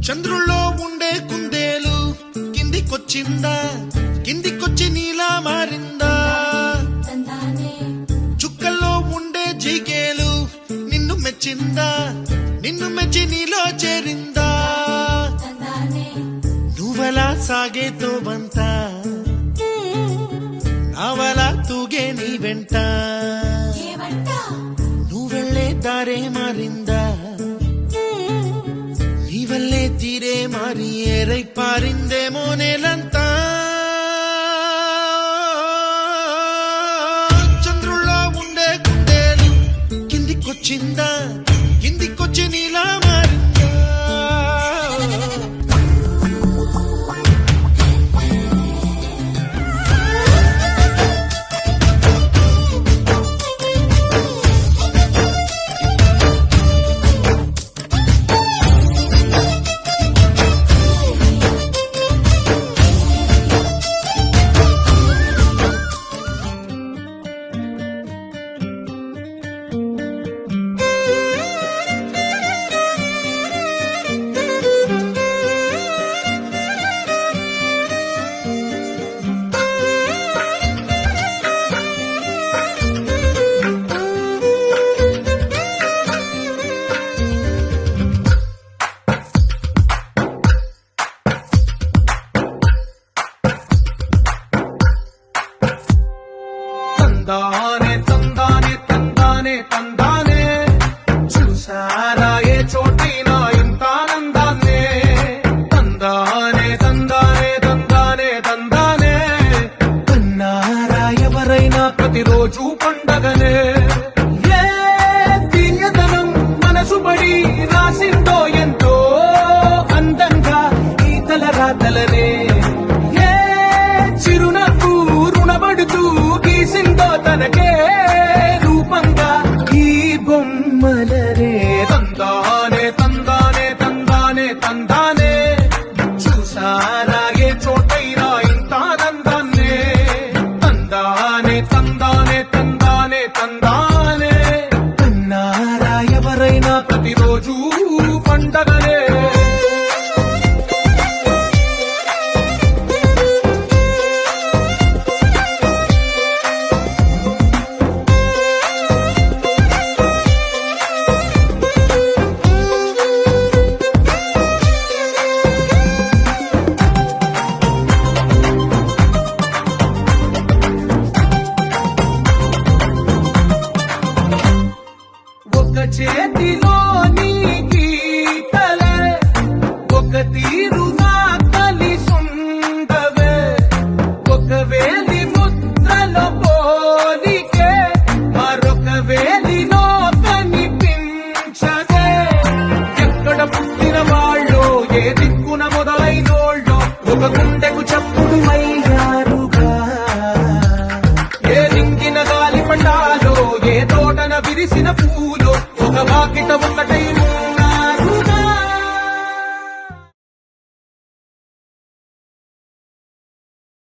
చంద్రుల్లో ఉండే కుందేలు కిందికొచ్చిందా, కిందికొచ్చి నీలా మారిందా? చుక్కల్లో ఉండే జిగేలు నిన్ను మెచ్చిందా, నిన్ను మెచ్చి నీలో చేరిందా? నువ్వలా సాగే తోవంత నావలా తూగే నీ వెంట, నువ్వెళ్ళే దారే మారిందా, నీ వల్లే తీరే మారి ఏరై పారిందేమో నేలంతా. చంద్రుల్లో ఉండే కుందేలు కిందికొచ్చిందా, కిందికొచ్చి నీలా మారిందా? తందానే తందానే తందానే తందానే, చూసారా ఏ చోటైనా ఇంత ఆనందాన్నే. తందానే తందానే తందానే తందానే, అన్నారా ఎవరైనా ప్రతిరోజు పండగనే. ఏ తీయదనం మనసు పడి రాసిందో ఎంతో అందంగా ఈ తలరాతలనే. ఏ చిరునవ్వు రుణపడుతూ గీసిందో తనకే రూపంగా ఈ బొమ్మలరే. తందానే తందానే తందానే తందానే, చూసారా ఏ చోటైనా ఇంత ఆనందాన్నే. తందానే తందానే తందానే తందానే, అన్నారా ఎవరైనా ప్రతిరోజు పండగనే. ఒక చేతిలో నీ గీతలే, ఒక తీరుగా కలిసుండవే. ఒక వేలి ముద్రలో పోలికే మరొక వేలిలో కనిపించదే. ఎక్కడ పుట్టిన వాళ్ళో ఏ దిక్కున మొదలైనోళ్ళో ఒక గుండెకు చప్పుడు అయ్యారుగా. ఏ రింగిన గాలి పండాలో ఏ తోటన విరిసిన పూలో ఒక వాకిట ఒకటై